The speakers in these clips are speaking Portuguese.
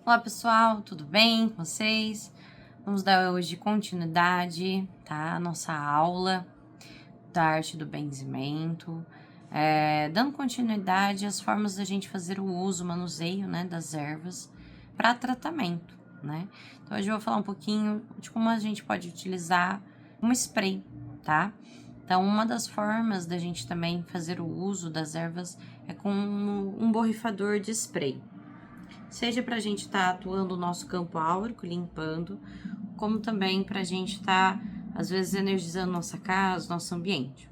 Olá pessoal, tudo bem com vocês? Vamos dar hoje continuidade, tá? A nossa aula da arte do benzimento, dando continuidade às formas da gente fazer o uso, o manuseio, né, das ervas para tratamento, né? Então hoje eu vou falar um pouquinho de como a gente pode utilizar um spray, tá? Então uma das formas da gente também fazer o uso das ervas é com um borrifador de spray. Seja para a gente estar atuando o nosso campo áurico, limpando, como também para a gente estar, às vezes, energizando nossa casa, nosso ambiente.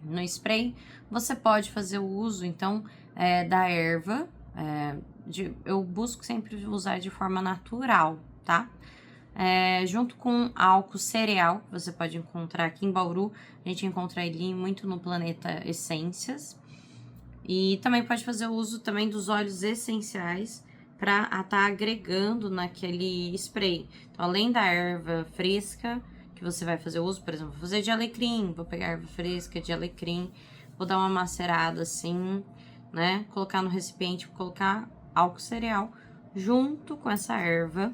No spray, você pode fazer o uso, então, da erva, eu busco sempre usar de forma natural, tá? Junto com álcool cereal, que você pode encontrar aqui em Bauru, a gente encontra ele muito no Planeta Essências. E também pode fazer o uso também dos óleos essenciais para estar agregando naquele spray. Então, além da erva fresca que você vai fazer uso, por exemplo, vou fazer de alecrim, vou pegar erva fresca de alecrim, vou dar uma macerada assim, né? Colocar no recipiente, vou colocar álcool cereal junto com essa erva,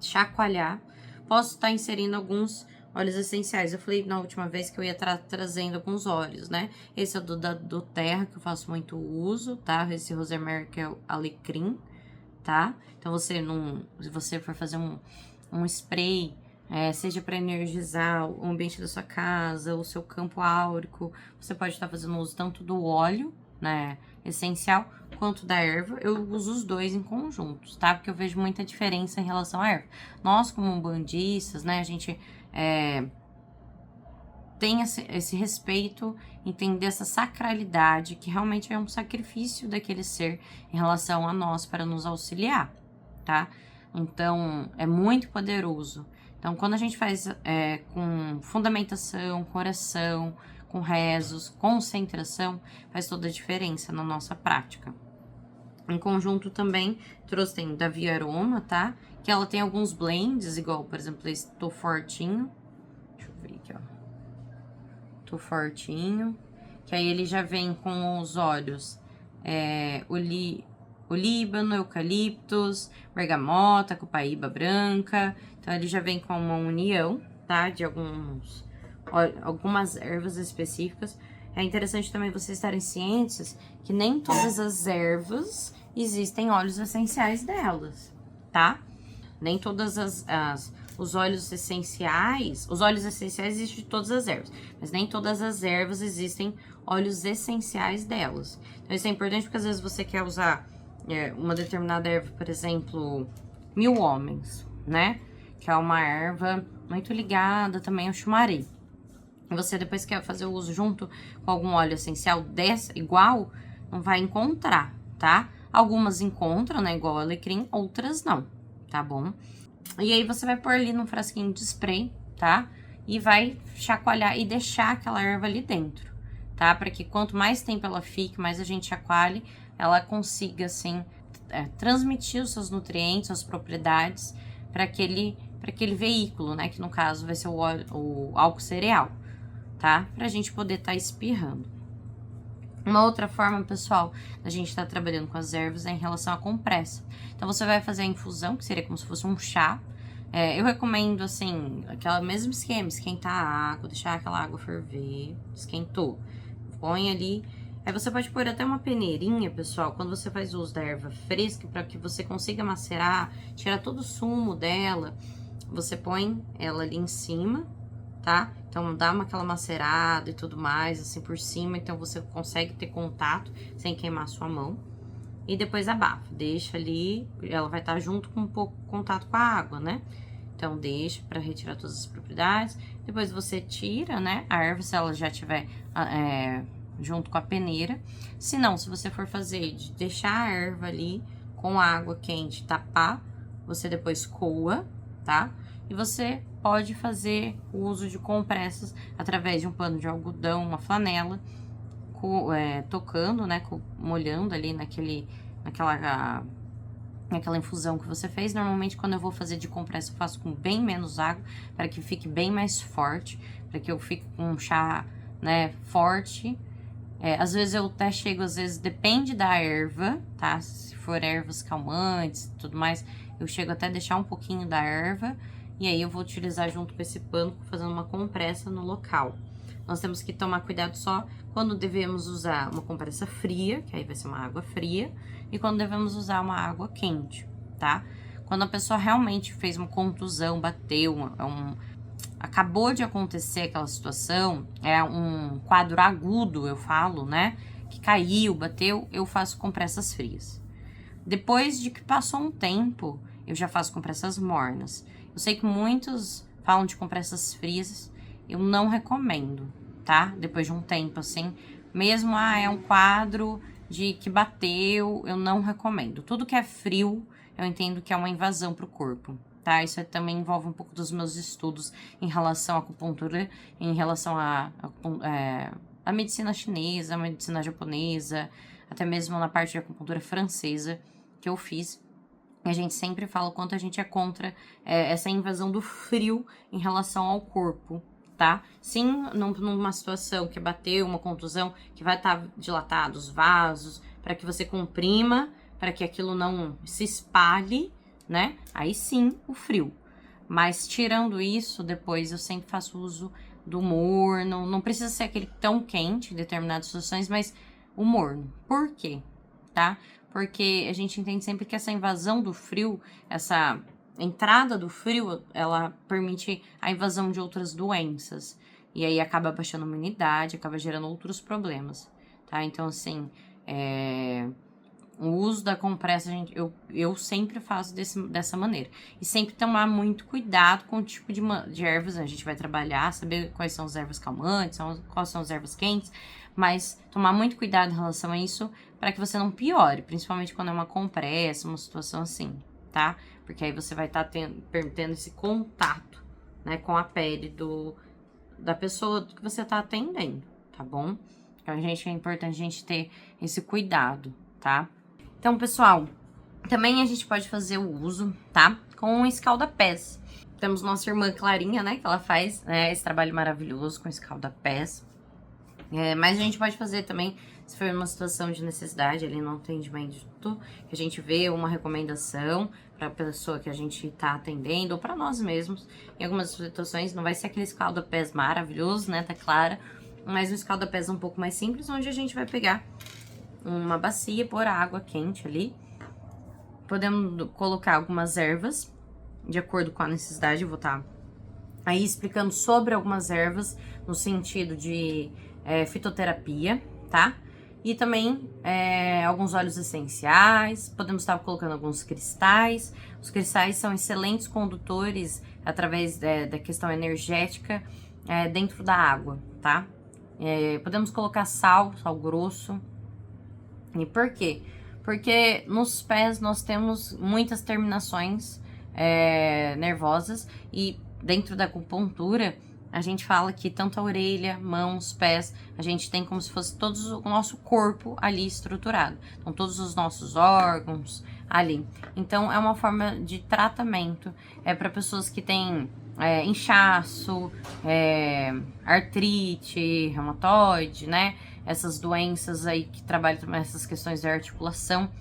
chacoalhar. Posso estar inserindo alguns óleos essenciais. Eu falei na última vez que eu ia trazendo alguns óleos, né? Esse é do Terra, que eu faço muito uso, tá? Esse Rosemary, que é o alecrim, tá? Então, se você for fazer um spray, seja para energizar o ambiente da sua casa, o seu campo áurico, você pode estar fazendo uso tanto do óleo, né, essencial, quanto da erva. Eu uso os dois em conjuntos, tá? Porque eu vejo muita diferença em relação à erva. Nós, como bandistas, né, a gente tem esse respeito, entender essa sacralidade, que realmente é um sacrifício daquele ser em relação a nós para nos auxiliar, tá? Então, é muito poderoso. Então, quando a gente faz com fundamentação, com oração, com rezos, concentração, faz toda a diferença na nossa prática. Em conjunto também, tem da Via Aroma, tá? Que ela tem alguns blends, igual, por exemplo, esse Tô Fortinho. Deixa eu ver aqui, ó. Tô Fortinho. Que aí ele já vem com os óleos olíbano, eucaliptus, bergamota, copaíba branca. Então, ele já vem com uma união, tá? De algumas ervas específicas. É interessante também vocês estarem cientes que nem todas as ervas existem óleos essenciais delas, tá? Nem todas os óleos essenciais existem de todas as ervas, mas nem todas as ervas existem óleos essenciais delas. Então isso é importante porque às vezes você quer usar uma determinada erva, por exemplo, 1000 homens, né? Que é uma erva muito ligada também ao chumaré. Você depois quer fazer o uso junto com algum óleo essencial igual, não vai encontrar, tá? Algumas encontram, né, igual alecrim, outras não, tá bom? E aí você vai pôr ali num frasquinho de spray, tá? E vai chacoalhar e deixar aquela erva ali dentro, tá? Para que quanto mais tempo ela fique, mais a gente chacoalhe, ela consiga, assim, transmitir os seus nutrientes, as propriedades para aquele veículo, né? Que no caso vai ser o álcool cereal, tá? Pra gente poder estar espirrando. Uma outra forma, pessoal, da gente estar trabalhando com as ervas é em relação à compressa. Então, você vai fazer a infusão, que seria como se fosse um chá. Eu recomendo, assim, aquele mesmo esquema, esquentar a água, deixar aquela água ferver, esquentou. Põe ali. Aí você pode pôr até uma peneirinha, pessoal, quando você faz uso da erva fresca, para que você consiga macerar, tirar todo o sumo dela. Você põe ela ali em cima, tá? Então, dá aquela macerada e tudo mais, assim, por cima. Então, você consegue ter contato sem queimar a sua mão. E depois abafa. Deixa ali, ela vai estar junto com um pouco de contato com a água, né? Então, deixa para retirar todas as propriedades. Depois, você tira, né, a erva, se ela já tiver junto com a peneira. Se não, se você for fazer de deixar a erva ali com a água quente, tapar, você depois coa, tá? E você pode fazer o uso de compressas através de um pano de algodão, uma flanela, tocando, né, molhando ali naquela infusão que você fez. Normalmente, quando eu vou fazer de compressa, eu faço com bem menos água, para que fique bem mais forte, para que eu fique com um chá, né, forte, Às vezes eu até chego, às vezes depende da erva, tá? Se for ervas calmantes e tudo mais, eu chego até deixar um pouquinho da erva. E aí eu vou utilizar junto com esse pano, fazendo uma compressa no local. Nós temos que tomar cuidado só quando devemos usar uma compressa fria, que aí vai ser uma água fria, e quando devemos usar uma água quente, tá? Quando a pessoa realmente fez uma contusão, bateu, acabou de acontecer aquela situação, é um quadro agudo, eu falo, né? Que caiu, bateu, eu faço compressas frias. Depois de que passou um tempo, eu já faço compressas mornas. Eu sei que muitos falam de compressas frias, eu não recomendo, tá? Depois de um tempo, assim, mesmo, é um quadro de que bateu, eu não recomendo. Tudo que é frio, eu entendo que é uma invasão pro corpo, tá? Isso também envolve um pouco dos meus estudos em relação à acupuntura, em relação à medicina chinesa, a medicina japonesa, até mesmo na parte de acupuntura francesa que eu fiz. A gente sempre fala o quanto a gente é contra essa invasão do frio em relação ao corpo, tá? Sim, numa situação que bateu, uma contusão, que vai estar dilatado os vasos, para que você comprima, para que aquilo não se espalhe, né? Aí sim, o frio. Mas tirando isso, depois eu sempre faço uso do morno. Não precisa ser aquele tão quente em determinadas situações, mas o morno. Por quê? Tá? Porque a gente entende sempre que essa invasão do frio, essa entrada do frio, ela permite a invasão de outras doenças. E aí acaba baixando a imunidade, acaba gerando outros problemas, tá? Então, assim, o uso da compressa, eu sempre faço dessa maneira. E sempre tomar muito cuidado com o tipo de ervas, né? A gente vai trabalhar, saber quais são as ervas calmantes, quais são as ervas quentes, mas tomar muito cuidado em relação a isso para que você não piore, principalmente quando é uma compressa, uma situação assim, tá? Porque aí você vai estar tendo esse contato, né, com a pele da pessoa que você tá atendendo, tá bom? Então, é importante a gente ter esse cuidado, tá? Então, pessoal, também a gente pode fazer o uso, tá? Com escalda-pés. Temos nossa irmã Clarinha, né? Que ela faz esse trabalho maravilhoso com escalda-pés. Mas a gente pode fazer também, se for uma situação de necessidade ali no atendimento, que a gente vê uma recomendação para a pessoa que a gente tá atendendo, ou para nós mesmos. Em algumas situações, não vai ser aquele escalda-pés maravilhoso, né? Tá clara. Mas um escalda-pés um pouco mais simples, onde a gente vai pegar uma bacia, pôr água quente ali. Podemos colocar algumas ervas, de acordo com a necessidade. Eu vou estar aí explicando sobre algumas ervas, no sentido de fitoterapia, tá? E também alguns óleos essenciais. Podemos estar colocando alguns cristais. Os cristais são excelentes condutores através da questão energética dentro da água, tá? Podemos colocar sal grosso. E por quê? Porque nos pés nós temos muitas terminações nervosas e dentro da acupuntura a gente fala que tanto a orelha, mãos, pés, a gente tem como se fosse todo o nosso corpo ali estruturado. Então todos os nossos órgãos ali. Então é uma forma de tratamento para pessoas que têm inchaço, artrite, reumatoide, né? Essas doenças aí que trabalham com essas questões de articulação,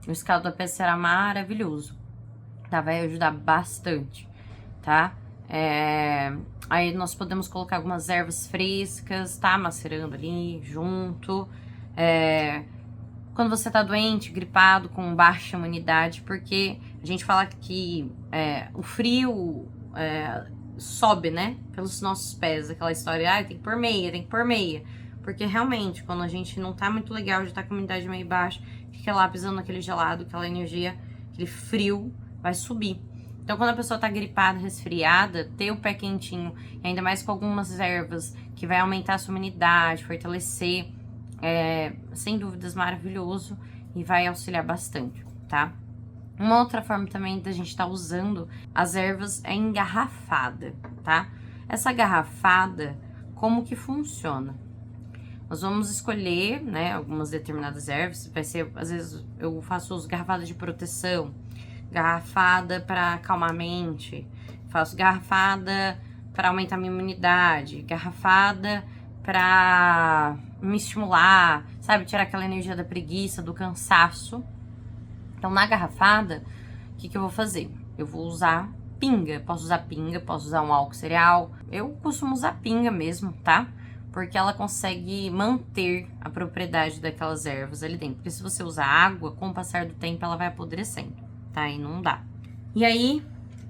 o escalda-pés será maravilhoso, tá? Vai ajudar bastante, tá? Aí nós podemos colocar algumas ervas frescas, tá? Macerando ali junto. Quando você tá doente, gripado, com baixa imunidade, porque a gente fala que o frio sobe, né? Pelos nossos pés, aquela história, tem que pôr meia, tem que pôr meia. Porque realmente, quando a gente não tá muito legal, já tá com a imunidade meio baixa, fica lá pisando naquele gelado, aquela energia, aquele frio, vai subir. Então, quando a pessoa tá gripada, resfriada, ter o pé quentinho, e ainda mais com algumas ervas, que vai aumentar a sua imunidade, fortalecer, sem dúvidas maravilhoso e vai auxiliar bastante, tá? Uma outra forma também da gente estar usando as ervas é engarrafada, tá? Essa garrafada, como que funciona? Nós vamos escolher, né, algumas determinadas ervas. Vai ser, às vezes, eu faço uso garrafada de proteção, garrafada para acalmar a mente, faço garrafada para aumentar a minha imunidade, garrafada para me estimular, sabe? Tirar aquela energia da preguiça, do cansaço. Então, na garrafada, o que eu vou fazer? Eu vou usar pinga. Posso usar pinga, posso usar um álcool cereal. Eu costumo usar pinga mesmo, tá? Porque ela consegue manter a propriedade daquelas ervas ali dentro. Porque se você usar água, com o passar do tempo, ela vai apodrecendo, tá? E não dá. E aí,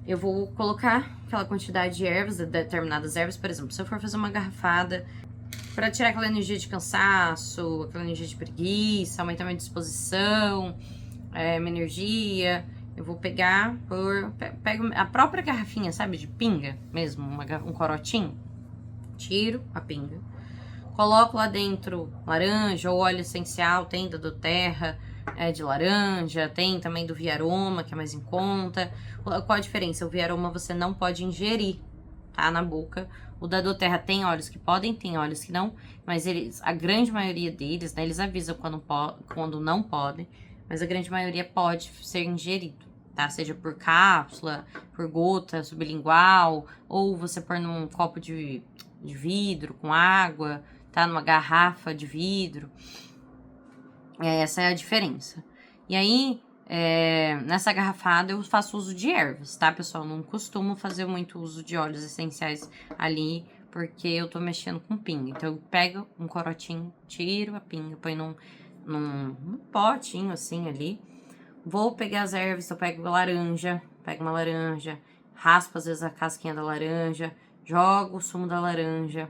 eu vou colocar aquela quantidade de ervas, de determinadas ervas. Por exemplo, se eu for fazer uma garrafada para tirar aquela energia de cansaço, aquela energia de preguiça, aumentar minha disposição, minha energia, eu vou pegar pego a própria garrafinha, sabe, de pinga mesmo, um corotinho, tiro a pinga, coloco lá dentro laranja ou óleo essencial, tem da doTERRA, de laranja, tem também do Viaroma, que é mais em conta. Qual a diferença? O Viaroma você não pode ingerir, tá, na boca. O da doTERRA tem óleos que podem, tem óleos que não, mas a grande maioria deles, né, eles avisam quando não podem, mas a grande maioria pode ser ingerido, tá? Seja por cápsula, por gota sublingual, ou você pôr num copo de vidro com água, tá? Numa garrafa de vidro. Essa é a diferença. E aí, nessa garrafada eu faço uso de ervas, tá, pessoal? Não costumo fazer muito uso de óleos essenciais ali, porque eu tô mexendo com pinga. Então, eu pego um corotinho, tiro a pinga, põe num potinho assim ali. Vou pegar as ervas, então eu pego uma laranja, raspo às vezes a casquinha da laranja, jogo o sumo da laranja,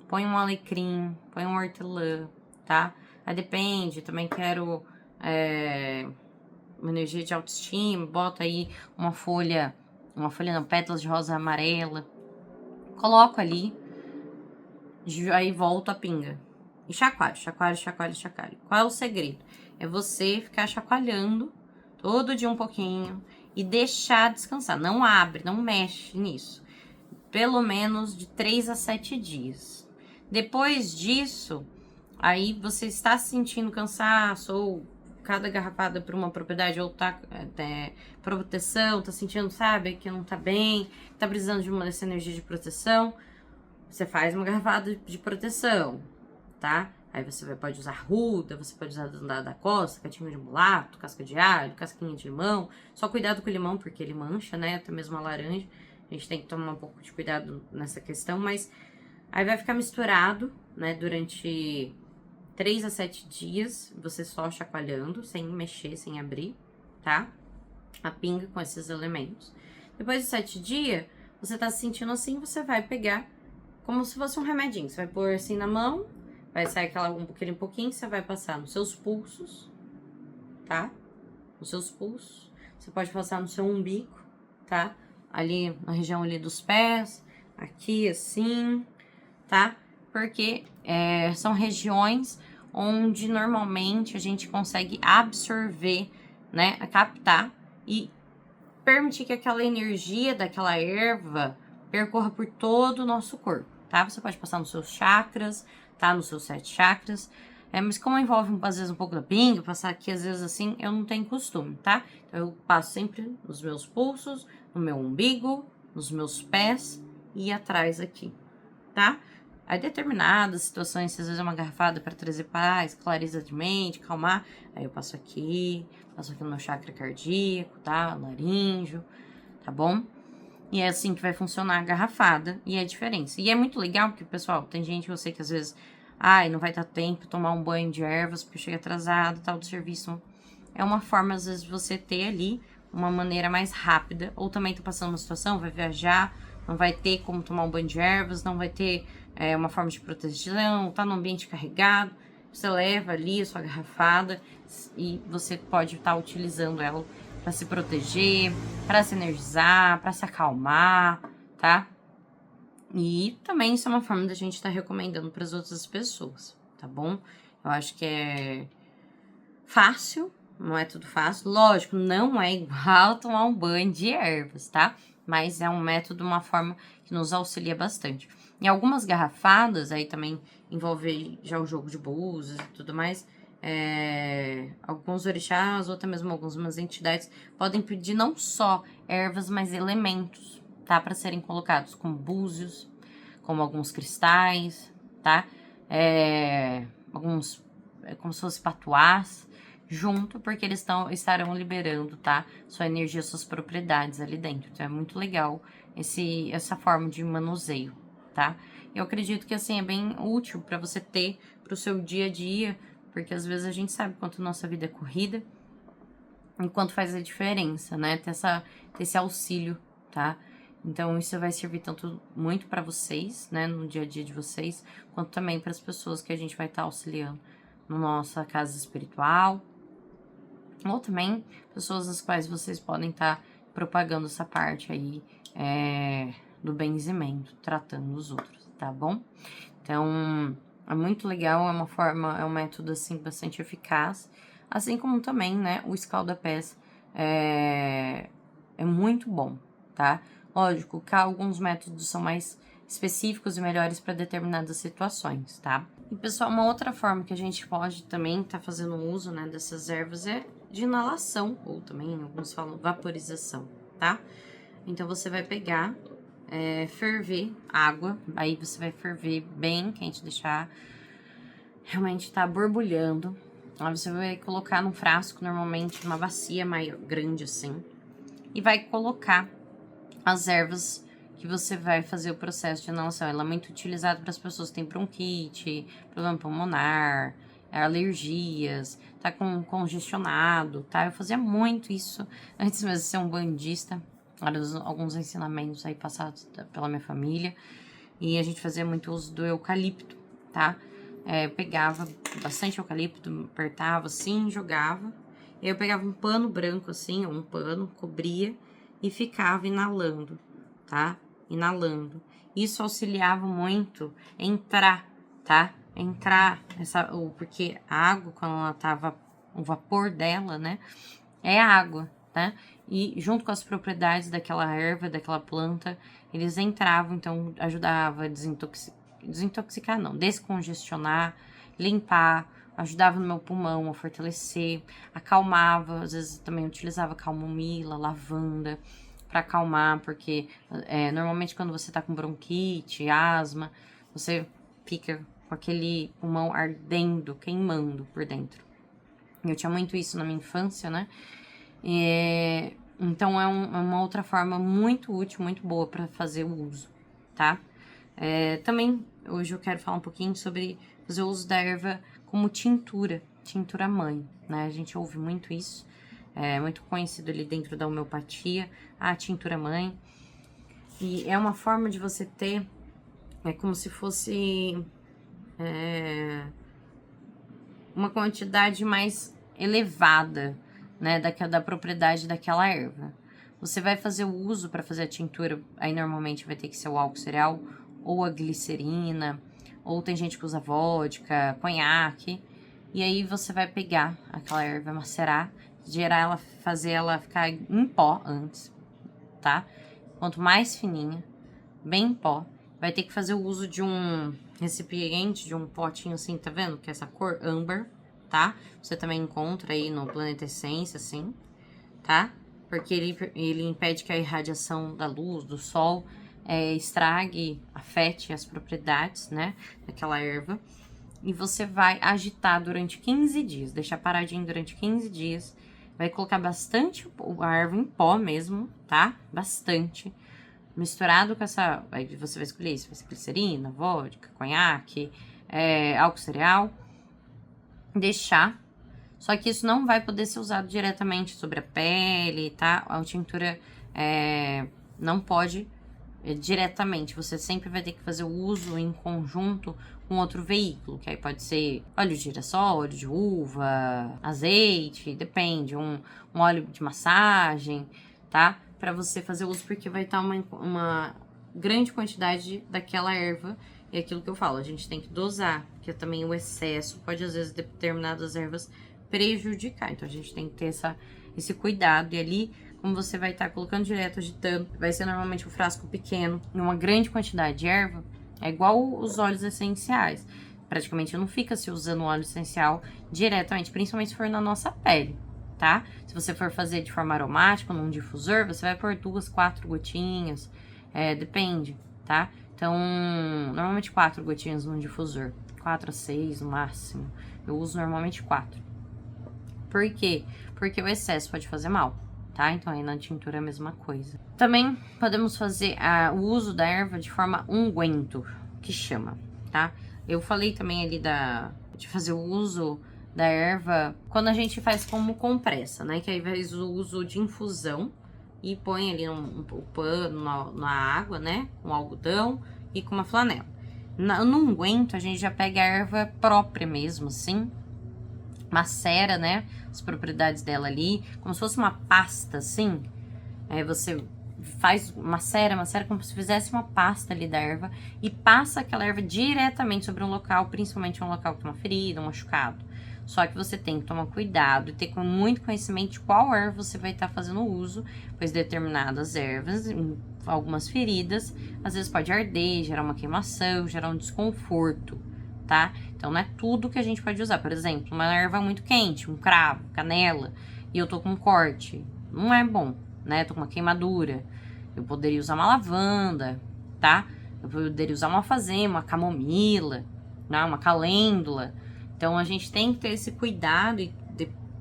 põe um alecrim, põe um hortelã, tá? Aí depende, também quero uma energia de autoestima, bota aí uma folha não, pétalas de rosa amarela, coloco ali, aí volto a pinga. E chacoalho. Qual é o segredo? É você ficar chacoalhando todo dia um pouquinho e deixar descansar. Não abre, não mexe nisso. Pelo menos de 3 a 7 dias. Depois disso, aí você está sentindo cansaço ou cada garrafada por uma propriedade ou tá proteção, tá sentindo, sabe, que não tá bem, tá precisando de dessa energia de proteção, você faz uma garrafada de proteção, tá? Aí você pode usar ruda, você pode usar da costa, catinho de mulato, casca de alho, casquinha de limão. Só cuidado com o limão, porque ele mancha, né? Até mesmo a laranja. A gente tem que tomar um pouco de cuidado nessa questão, mas aí vai ficar misturado, né? Durante 3 a 7 dias, você só chacoalhando, sem mexer, sem abrir, tá? A pinga com esses elementos. Depois de 7 dias, você tá se sentindo assim, você vai pegar como se fosse um remedinho. Você vai pôr assim na mão, vai sair aquele pouquinho que você vai passar nos seus pulsos, tá? Nos seus pulsos. Você pode passar no seu umbigo, tá? Ali na região ali dos pés, aqui assim, tá? Porque são regiões onde normalmente a gente consegue absorver, né? Captar e permitir que aquela energia daquela erva percorra por todo o nosso corpo, tá? Você pode passar nos seus chakras, tá? Nos seus 7 chakras. Mas como envolve, às vezes, um pouco da pinga, passar aqui, às vezes, assim, eu não tenho costume, tá? Então, eu passo sempre nos meus pulsos, no meu umbigo, nos meus pés e atrás aqui, tá? Aí, determinadas situações, se às vezes é uma garrafada para trazer paz, clareza de mente, calmar, aí eu passo aqui no meu chakra cardíaco, tá? Laríngeo, tá bom? E é assim que vai funcionar a garrafada e a diferença. E é muito legal porque, pessoal, tem gente, eu sei que às vezes, não vai dar tempo tomar um banho de ervas porque chega atrasado, tal, do serviço. É uma forma, às vezes, você ter ali uma maneira mais rápida. Ou também tá passando uma situação, vai viajar, não vai ter como tomar um banho de ervas, não vai ter uma forma de proteção, tá no ambiente carregado. Você leva ali a sua garrafada e você pode estar utilizando ela para se proteger, para se energizar, para se acalmar, tá? E também isso é uma forma da gente estar recomendando para as outras pessoas, tá bom? Eu acho que é fácil, não é tudo fácil. Lógico, não é igual tomar um banho de ervas, tá? Mas é um método, uma forma que nos auxilia bastante. Em algumas garrafadas, aí também envolve já o jogo de búzios e tudo mais, alguns orixás ou até mesmo algumas entidades podem pedir não só ervas, mas elementos, tá? Para serem colocados, como búzios, como alguns cristais, tá? alguns, como se fosse patuás, junto, porque eles estarão liberando, tá? Sua energia, suas propriedades ali dentro. Então, é muito legal essa forma de manuseio, tá? Eu acredito que, assim, é bem útil para você ter pro seu dia a dia, porque às vezes a gente sabe quanto nossa vida é corrida e quanto faz a diferença, né? Ter esse auxílio, tá? Então, isso vai servir tanto muito para vocês, né, no dia a dia de vocês, quanto também para as pessoas que a gente vai estar auxiliando na nossa casa espiritual, ou também pessoas as quais vocês podem estar propagando essa parte aí do benzimento, tratando os outros, tá bom? Então, é muito legal, é um método, assim, bastante eficaz, assim como também, né, o escalda-pés é muito bom, tá? Lógico que alguns métodos são mais específicos e melhores para determinadas situações, tá? E, pessoal, uma outra forma que a gente pode também estar fazendo uso, né, dessas ervas é de inalação, ou também alguns falam vaporização, tá? Então, você vai pegar, ferver água, aí você vai ferver bem quente, deixar realmente tá borbulhando. Aí você vai colocar num frasco, normalmente uma bacia maior, grande assim, e vai colocar as ervas que você vai fazer o processo de inalação. Ela é muito utilizada para as pessoas que têm bronquite, problema pulmonar, alergias, tá com congestionado, tá? Eu fazia muito isso antes mesmo de ser um bandista. Alguns ensinamentos aí passados pela minha família. E a gente fazia muito uso do eucalipto, tá? Eu pegava bastante eucalipto, apertava assim, jogava. E aí eu pegava um pano branco assim, ou um pano, cobria e ficava inalando, tá? Inalando. Isso auxiliava muito entrar, tá? Entrar, porque a água, quando ela tava, o vapor dela, né? É água, né? E junto com as propriedades daquela erva, daquela planta, eles entravam, então ajudava a desintoxicar não, descongestionar, limpar, ajudava no meu pulmão a fortalecer, acalmava, às vezes também utilizava camomila, lavanda para acalmar, porque normalmente quando você tá com bronquite, asma, você fica com aquele pulmão ardendo, queimando por dentro. Eu tinha muito isso na minha infância, né? Então é uma outra forma muito útil, muito boa para fazer o uso, tá? Também hoje eu quero falar um pouquinho sobre fazer o uso da erva como tintura mãe, né? A gente ouve muito isso, é muito conhecido ali dentro da homeopatia, a tintura mãe. E é uma forma de você ter, como se fosse uma quantidade mais elevada, né, da propriedade daquela erva. Você vai fazer o uso para fazer a tintura, aí normalmente vai ter que ser o álcool cereal, ou a glicerina, ou tem gente que usa vodka, conhaque, e aí você vai pegar aquela erva, macerar, fazer ela ficar em pó antes, tá? Quanto mais fininha, bem em pó, vai ter que fazer o uso de um recipiente, de um potinho assim, tá vendo? Que é essa cor âmbar, tá? Você também encontra aí no Planeta Essência, assim, tá? Porque ele impede que a irradiação da luz, do sol, estrague, afete as propriedades, né, daquela erva. E você vai agitar durante 15 dias, deixar paradinho durante 15 dias. Vai colocar bastante a erva em pó mesmo, tá? Bastante. Misturado com essa... Aí você vai escolher isso, vai ser glicerina, vodka, conhaque, álcool cereal. Deixar. Só que isso não vai poder ser usado diretamente sobre a pele, tá? A tintura não pode diretamente. Você sempre vai ter que fazer o uso em conjunto com outro veículo, que aí pode ser óleo de girassol, óleo de uva, azeite, depende, um óleo de massagem, tá? Para você fazer uso, porque vai estar uma grande quantidade daquela erva. E aquilo que eu falo, a gente tem que dosar, porque também o excesso pode, às vezes, determinadas ervas prejudicar. Então, a gente tem que ter esse cuidado. E ali, como você vai estar colocando direto, agitando, vai ser normalmente um frasco pequeno, em uma grande quantidade de erva, é igual os óleos essenciais. Praticamente não fica se usando óleo essencial diretamente, principalmente se for na nossa pele, tá? Se você for fazer de forma aromática, num difusor, você vai pôr 2, 4 gotinhas, depende, tá? Então, normalmente 4 gotinhas num difusor, 4 a 6 no máximo. Eu uso normalmente 4. Por quê? Porque o excesso pode fazer mal, tá? Então aí na tintura é a mesma coisa. Também podemos fazer o uso da erva de forma unguento, que chama, tá? Eu falei também ali de fazer o uso da erva quando a gente faz como compressa, né? Que aí faz o uso de infusão e põe ali um pano na água, né? Com algodão e com uma flanela. No unguento, a gente já pega a erva própria mesmo, assim, macera, né? As propriedades dela ali, como se fosse uma pasta, assim. Aí você faz macera como se fizesse uma pasta ali da erva e passa aquela erva diretamente sobre um local, principalmente um local que tem uma ferida, um machucado. Só que você tem que tomar cuidado e ter muito conhecimento de qual erva você vai estar fazendo uso, pois determinadas ervas, em algumas feridas, às vezes pode arder, gerar uma queimação, gerar um desconforto, tá? Então não é tudo que a gente pode usar. Por exemplo, uma erva muito quente, um cravo, canela, e eu tô com um corte, não é bom, né? Tô com uma queimadura. Eu poderia usar uma lavanda, tá? Eu poderia usar uma alfazema, uma camomila, né? Uma calêndula. Então, a gente tem que ter esse cuidado e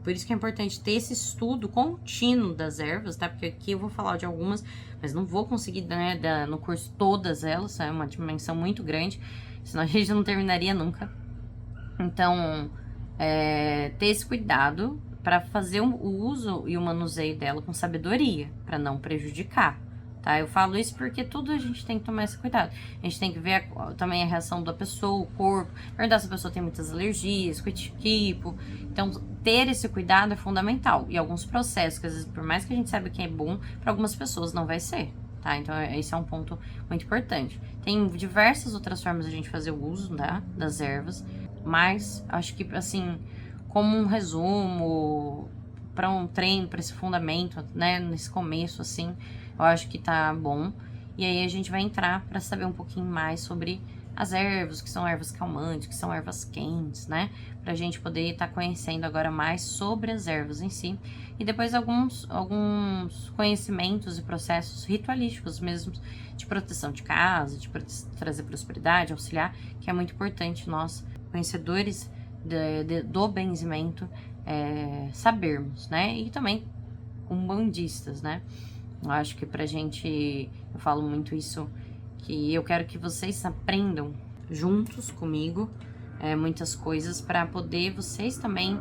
por isso que é importante ter esse estudo contínuo das ervas, tá? Porque aqui eu vou falar de algumas, mas não vou conseguir, né, no curso todas elas, é uma dimensão muito grande, senão a gente não terminaria nunca. Então, ter esse cuidado para fazer o uso e o manuseio dela com sabedoria, para não prejudicar. Tá? Eu falo isso porque tudo a gente tem que tomar esse cuidado. A gente tem que ver também a reação da pessoa, o corpo, perguntar se a pessoa tem muitas alergias, que tipo. Então, ter esse cuidado é fundamental. E alguns processos, que às vezes, por mais que a gente saiba que é bom, para algumas pessoas não vai ser, tá? Então, esse é um ponto muito importante. Tem diversas outras formas de a gente fazer o uso, tá? Das ervas, mas acho que, assim, como um resumo, para um treino, para esse fundamento, né? Nesse começo, assim, eu acho que tá bom. E aí a gente vai entrar para saber um pouquinho mais sobre as ervas, que são ervas calmantes, que são ervas quentes, né? Pra gente poder estar conhecendo agora mais sobre as ervas em si. E depois alguns conhecimentos e processos ritualísticos mesmo, de proteção de casa, de trazer prosperidade, auxiliar, que é muito importante nós, conhecedores do benzimento, sabermos, né? E também umbandistas, né? Eu acho que pra gente, eu falo muito isso, que eu quero que vocês aprendam juntos comigo muitas coisas para poder vocês também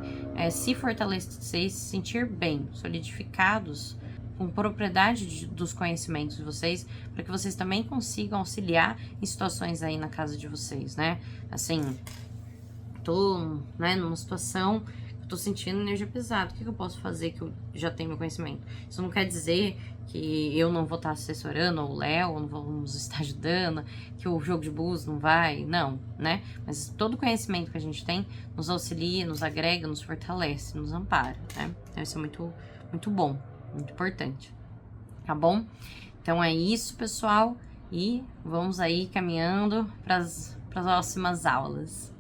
se fortalecer, se sentir bem, solidificados, com propriedade dos conhecimentos de vocês, para que vocês também consigam auxiliar em situações aí na casa de vocês, né? Assim, tô, né, numa situação, eu tô sentindo energia pesada, o que eu posso fazer que eu já tenho meu conhecimento? Isso não quer dizer que eu não vou estar assessorando, ou o Léo, não vamos estar ajudando, que o jogo de búzios não vai, não, né? Mas todo o conhecimento que a gente tem nos auxilia, nos agrega, nos fortalece, nos ampara, né? Então isso é muito, muito bom, muito importante, tá bom? Então é isso, pessoal, e vamos aí caminhando para as próximas aulas.